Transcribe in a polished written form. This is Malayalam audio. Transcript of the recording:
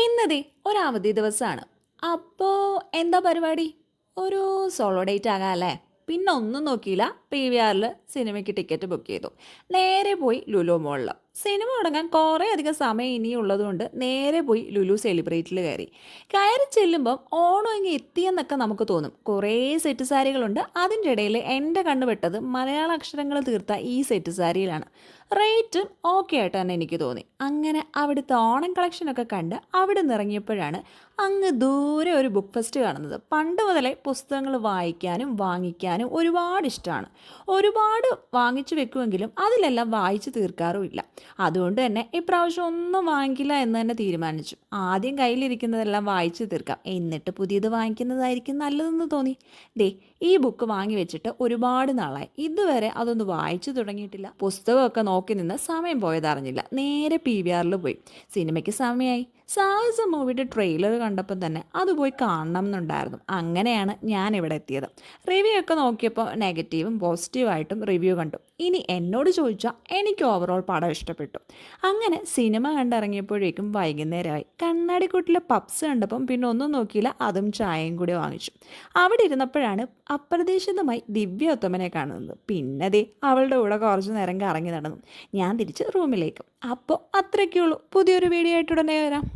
ഇന്നതേ ഒരവധി ദിവസമാണ്. അപ്പോൾ എന്താ പരിപാടി? ഒരു സോളോ ഡേറ്റ് ആകാം അല്ലേ? പിന്നെ ഒന്നും നോക്കിയില്ല. PVRൽ സിനിമയ്ക്ക് ടിക്കറ്റ് ബുക്ക് ചെയ്തു. നേരെ പോയി ലുലു മോളിൽ. സിനിമ തുടങ്ങാൻ കുറേ അധികം സമയം ഇനിയുള്ളതുകൊണ്ട് നേരെ പോയി ലുലു സെലിബ്രേറ്റിൽ കയറി. കയറി ചെല്ലുമ്പം ഓണം ഇങ്ങ് എത്തിയെന്നൊക്കെ നമുക്ക് തോന്നും. കുറേ സെറ്റ് സാരികളുണ്ട്. അതിൻ്റെ ഇടയിൽ എൻ്റെ കണ്ണ് പെട്ടത് മലയാള അക്ഷരങ്ങൾ തീർത്ത ഈ സെറ്റ് സാരിയിലാണ്. റേറ്റ് ഓക്കെ ആയിട്ട് തന്നെ എനിക്ക് തോന്നി. അങ്ങനെ അവിടുത്തെ ഓണം കളക്ഷനൊക്കെ കണ്ട് അവിടെ നിന്ന് ഇറങ്ങിയപ്പോഴാണ് അങ്ങ് ദൂരെ ഒരു ബുക്ക് ഫെസ്റ്റ് കാണുന്നത്. പണ്ട് മുതലേ പുസ്തകങ്ങൾ വായിക്കാനും വാങ്ങിക്കാനും ഒരുപാട് ഇഷ്ടമാണ്. ഒരുപാട് വാങ്ങിച്ചു വെക്കുമെങ്കിലും അതിലെല്ലാം വായിച്ചു തീർക്കാറുമില്ല. അതുകൊണ്ട് തന്നെ ഇപ്രാവശ്യം ഒന്നും വാങ്ങിക്കില്ല എന്ന് തന്നെ തീരുമാനിച്ചു. ആദ്യം കയ്യിലിരിക്കുന്നതെല്ലാം വായിച്ചു തീർക്കാം, എന്നിട്ട് പുതിയത് വാങ്ങിക്കുന്നതായിരിക്കും നല്ലതെന്ന് തോന്നി. ദേ, ഈ ബുക്ക് വാങ്ങി വെച്ചിട്ട് ഒരുപാട് നാളായി. ഇതുവരെ അതൊന്ന് വായിച്ചു തുടങ്ങിയിട്ടില്ല. പുസ്തകമൊക്കെ നോക്കി നിന്ന് സമയം പോയതറിഞ്ഞില്ല. നേരെ PVRൽ പോയി. സിനിമയ്ക്ക് സമയമായി. സാഹസ മൂവിയുടെ ട്രെയിലർ കണ്ടപ്പോൾ തന്നെ അത് പോയി കാണണം എന്നുണ്ടായിരുന്നു. അങ്ങനെയാണ് ഞാൻ ഇവിടെ എത്തിയത്. റിവ്യൂ ഒക്കെ നോക്കിയപ്പോൾ നെഗറ്റീവും പോസിറ്റീവായിട്ടും റിവ്യൂ കണ്ടു. ഇനി എന്നോട് ചോദിച്ചാൽ എനിക്ക് ഓവറോൾ പടം ഇഷ്ടപ്പെട്ടു. അങ്ങനെ സിനിമ കണ്ടിറങ്ങിയപ്പോഴേക്കും വൈകുന്നേരമായി. കണ്ണാടിക്കൂട്ടിലെ പപ്സ് കണ്ടപ്പം പിന്നെ ഒന്നും നോക്കിയില്ല, അതും ചായയും കൂടി വാങ്ങിച്ചു. അവിടെ ഇരുന്നപ്പോഴാണ് അപ്രതീക്ഷിതമായി ദിവ്യ ഉത്തമനെ കാണുന്നത്. പിന്നെ ദേ അവളുടെ കൂടെ കുറച്ച് നേരം കറങ്ങി നടന്നു. ഞാൻ തിരിച്ച് റൂമിലേക്ക്. അപ്പോൾ അത്രയ്ക്കുള്ളൂ. പുതിയൊരു വീഡിയോ ആയിട്ട് ഉടനെ വരാം.